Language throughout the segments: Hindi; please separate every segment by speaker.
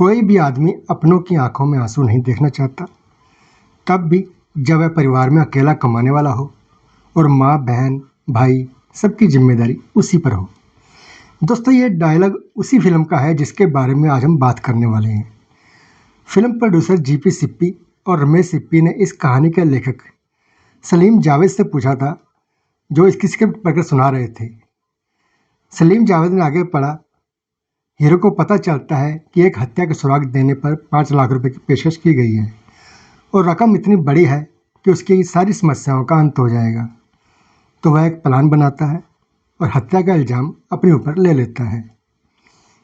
Speaker 1: कोई भी आदमी अपनों की आंखों में आंसू नहीं देखना चाहता, तब भी जब वह परिवार में अकेला कमाने वाला हो और माँ बहन भाई सबकी जिम्मेदारी उसी पर हो। दोस्तों, ये डायलॉग उसी फिल्म का है जिसके बारे में आज हम बात करने वाले हैं। फिल्म प्रोड्यूसर जीपी सिप्पी और रमेश सिप्पी ने इस कहानी के लेखक सलीम जावेद से पूछा था, जो इसकी स्क्रिप्ट पढ़कर सुना रहे थे। सलीम जावेद ने आगे पढ़ा। हीरो को पता चलता है कि एक हत्या का सुराग देने पर 5 लाख रुपए की पेशकश की गई है और रकम इतनी बड़ी है कि उसकी सारी समस्याओं का अंत हो जाएगा। तो वह एक प्लान बनाता है और हत्या का इल्ज़ाम अपने ऊपर ले लेता है।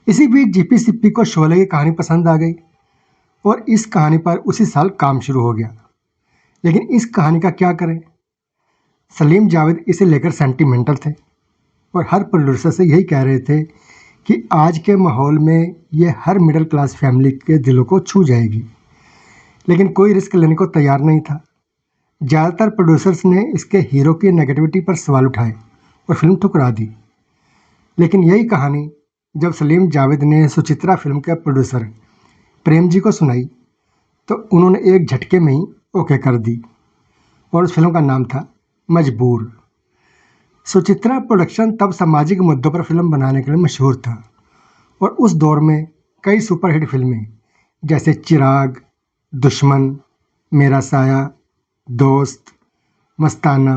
Speaker 1: इसी बीच जीपी सिप्पी को शोले की कहानी पसंद आ गई और इस कहानी पर उसी साल काम शुरू हो गया। लेकिन इस कहानी का क्या करें? सलीम जावेद इसे लेकर सेंटिमेंटल थे और हर प्रोड्यूसर से यही कह रहे थे कि आज के माहौल में ये हर मिडिल क्लास फैमिली के दिलों को छू जाएगी। लेकिन कोई रिस्क लेने को तैयार नहीं था। ज़्यादातर प्रोड्यूसर्स ने इसके हीरो की नेगेटिविटी पर सवाल उठाए और फिल्म ठुकरा दी। लेकिन यही कहानी जब सलीम जावेद ने सुचित्रा फिल्म के प्रोड्यूसर प्रेम जी को सुनाई तो उन्होंने एक झटके में ही ओके कर दी और उस फिल्म का नाम था मजबूर। सुचित्रा प्रोडक्शन तब सामाजिक मुद्दों पर फिल्म बनाने के लिए मशहूर था और उस दौर में कई सुपरहिट फिल्में जैसे चिराग, दुश्मन, मेरा साया, दोस्त, मस्ताना,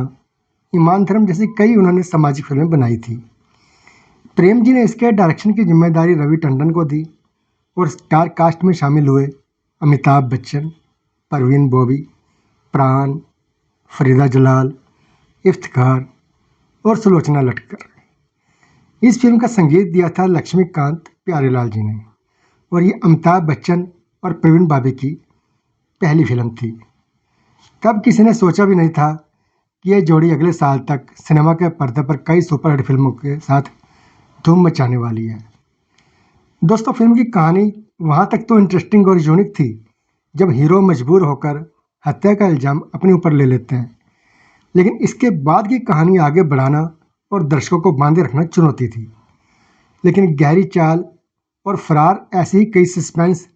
Speaker 1: ईमान धर्म जैसी कई उन्होंने सामाजिक फिल्में बनाई थी। प्रेम जी ने इसके डायरेक्शन की जिम्मेदारी रवि टंडन को दी और स्टार कास्ट में शामिल हुए अमिताभ बच्चन, परवीन बॉबी, प्राण, फरीदा जलाल, इफ्तिखार और सुलोचना लटकर। इस फिल्म का संगीत दिया था लक्ष्मीकांत प्यारेलाल जी ने और ये अमिताभ बच्चन और प्रवीण बाबी की पहली फिल्म थी। तब किसी ने सोचा भी नहीं था कि यह जोड़ी अगले साल तक सिनेमा के पर्दे पर कई सुपरहिट फिल्मों के साथ धूम मचाने वाली है। दोस्तों, फिल्म की कहानी वहाँ तक तो इंटरेस्टिंग और यूनिक थी जब हीरो मजबूर होकर हत्या का इल्ज़ाम अपने ऊपर ले लेते हैं। लेकिन इसके बाद की कहानी आगे बढ़ाना और दर्शकों को बांधे रखना चुनौती थी। लेकिन गहरी चाल और फरार ऐसी ही कई सस्पेंस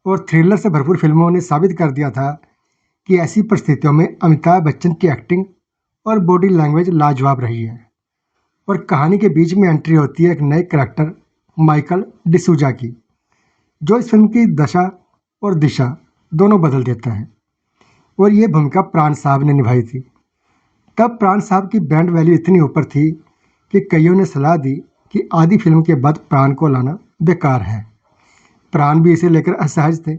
Speaker 1: और थ्रिलर से भरपूर फिल्मों ने साबित कर दिया था कि ऐसी परिस्थितियों में अमिताभ बच्चन की एक्टिंग और बॉडी लैंग्वेज लाजवाब रही है। और कहानी के बीच में एंट्री होती है एक नए करैक्टर माइकल डिसूजा की, जो इस फिल्म की दशा और दिशा दोनों बदल देता है। और ये भूमिका प्राण साहब ने निभाई थी। तब प्राण साहब की ब्रांड वैल्यू इतनी ऊपर थी कि कईयों ने सलाह दी कि आधी फिल्म के बाद प्राण को लाना बेकार है। प्राण भी इसे लेकर असहज थे,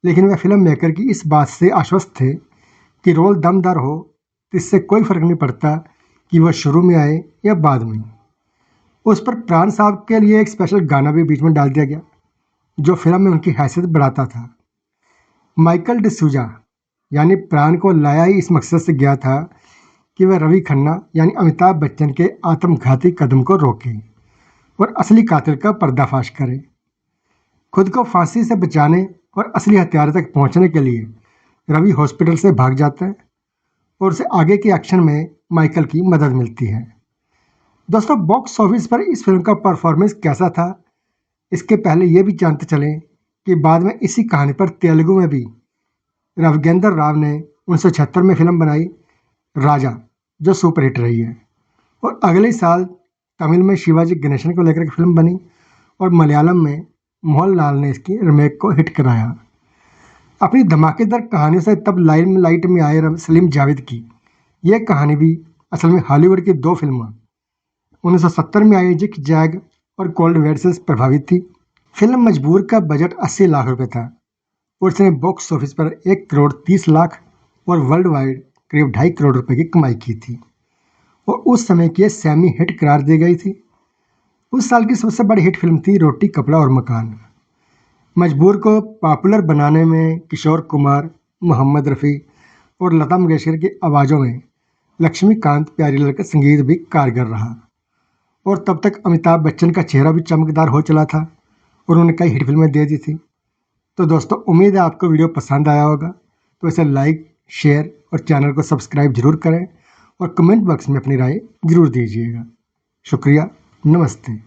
Speaker 1: लेकिन वह फिल्म मेकर की इस बात से आश्वस्त थे कि रोल दमदार हो तो इससे कोई फर्क नहीं पड़ता कि वह शुरू में आए या बाद में। उस पर प्राण साहब के लिए एक स्पेशल गाना भी बीच में डाल दिया गया, जो फिल्म में उनकी हैसियत बढ़ाता था। माइकल डिसूजा यानी प्राण को लाया ही इस मकसद से गया था कि वह रवि खन्ना यानी अमिताभ बच्चन के आत्मघाती कदम को रोके और असली कातिल का पर्दाफाश करे। खुद को फांसी से बचाने और असली हत्यारे तक पहुंचने के लिए रवि हॉस्पिटल से भाग जाता है और उसे आगे के एक्शन में माइकल की मदद मिलती है। दोस्तों, बॉक्स ऑफिस पर इस फिल्म का परफॉर्मेंस कैसा था, इसके पहले ये भी जानते चलें कि बाद में इसी कहानी पर तेलुगु में भी राघवेंद्र राव ने 1976 में फिल्म बनाई राजा, जो सुपरहिट रही है। और अगले साल तमिल में शिवाजी गणेशन को लेकर एक फिल्म बनी और मलयालम में मोहनलाल ने इसकी रीमेक को हिट कराया। अपनी धमाकेदार कहानियों से तब लाइट में आए सलीम जावेद की यह कहानी भी असल में हॉलीवुड की 2 फिल्मों 1970 में आई जिक जैग और कोल्ड वेयर से प्रभावित थी। फिल्म मजबूर का बजट 80 लाख रुपए था और इसने बॉक्स ऑफिस पर 1 करोड़ 30 लाख और वर्ल्ड वाइड करीब 2.5 करोड़ रुपए की कमाई की थी और उस समय की सेमी हिट करार दी गई थी। उस साल की सबसे बड़ी हिट फिल्म थी रोटी कपड़ा और मकान। मजबूर को पॉपुलर बनाने में किशोर कुमार, मोहम्मद रफ़ी और लता मंगेशकर की आवाज़ों में लक्ष्मीकांत प्यारेलाल का संगीत भी कारगर रहा। और तब तक अमिताभ बच्चन का चेहरा भी चमकदार हो चला था और उन्होंने कई हिट फिल्में दे दी थी। तो दोस्तों, उम्मीद है आपको वीडियो पसंद आया होगा। तो इसे लाइक, शेयर और चैनल को सब्सक्राइब जरूर करें और कमेंट बॉक्स में अपनी राय जरूर दीजिएगा। शुक्रिया, नमस्ते।